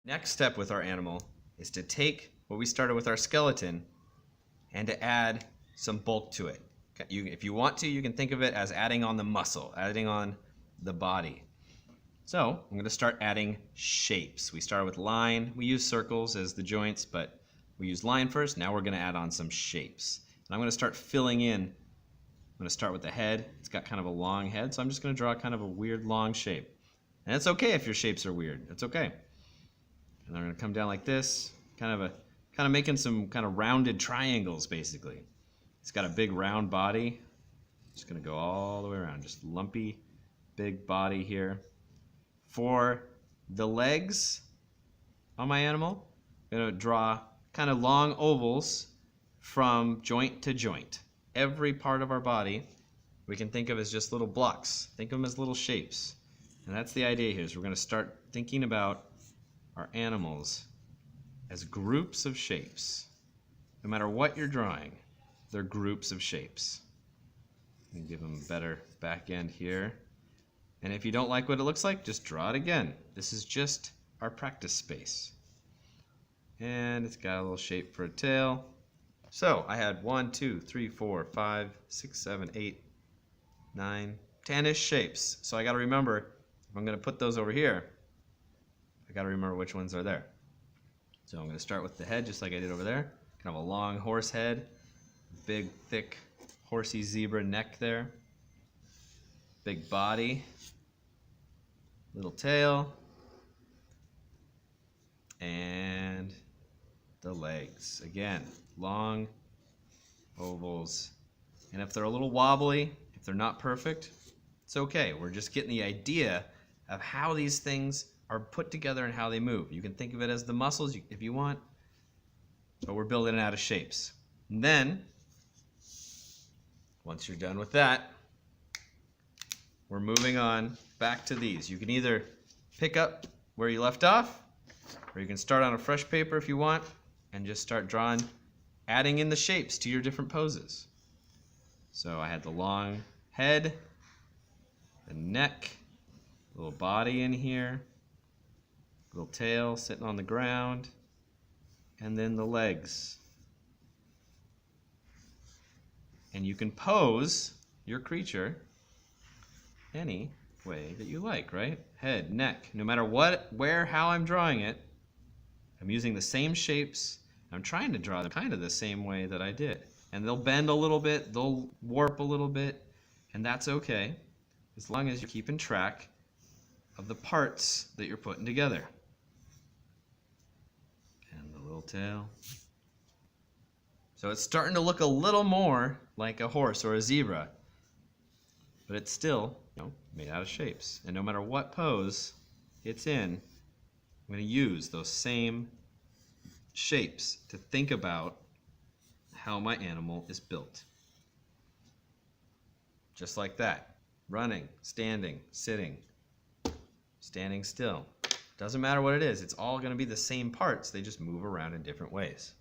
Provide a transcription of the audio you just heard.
Next step with our animal is to take what we started with our skeleton and to add some bulk to it. If you want to, you can think of it as adding on the muscle, adding on the body. So I'm going to start adding shapes. We started with line. We use circles as the joints, but we used line first. Now we're going to add on some shapes. And I'm going to start filling in. I'm going to start with the head. It's got kind of a long head, so I'm just going to draw kind of a weird long shape. And it's okay if your shapes are weird. It's okay. And I'm going to come down like this, kind of making some kind of rounded triangles, basically. It's got a big round body. Just going to go all the way around, just lumpy, big body here. For the legs on my animal, I'm going to draw kind of long ovals from joint to joint. Every part of our body we can think of as just little blocks. Think of them as little shapes. And that's the idea here, is we're going to start thinking about our animals as groups of shapes. No matter what you're drawing, they're groups of shapes. You can give them a better back end here. And if you don't like what it looks like, just draw it again. This is just our practice space. And it's got a little shape for a tail. So I had 1, 2, 3, 4, 5, 6, 7, 8, 9, 10-ish shapes. So I got to remember, if I'm going to put those over here, I got to remember which ones are there. So I'm going to start with the head, just like I did over there. Kind of a long horse head, big, thick, horsey zebra neck there. Big body, little tail, and the legs. Again, long ovals. And if they're a little wobbly, if they're not perfect, it's okay. We're just getting the idea of how these things are put together and how they move. You can think of it as the muscles if you want, but we're building it out of shapes. And then, once you're done with that, we're moving on back to these. You can either pick up where you left off, or you can start on a fresh paper if you want, and just start drawing, adding in the shapes to your different poses. So I had the long head, the neck, little body in here, little tail sitting on the ground, and then the legs. And you can pose your creature any way that you like, right? Head, neck, no matter what, where, how I'm drawing it, I'm using the same shapes. I'm trying to draw them kind of the same way that I did. And they'll bend a little bit, they'll warp a little bit, and that's okay, as long as you're keeping track of the parts that you're putting together. And the little tail. So it's starting to look a little more like a horse or a zebra, but it's still, made out of shapes. And no matter what pose it's in, I'm going to use those same shapes to think about how my animal is built. Just like that. Running, standing, sitting, standing still. Doesn't matter what it is. It's all going to be the same parts. They just move around in different ways.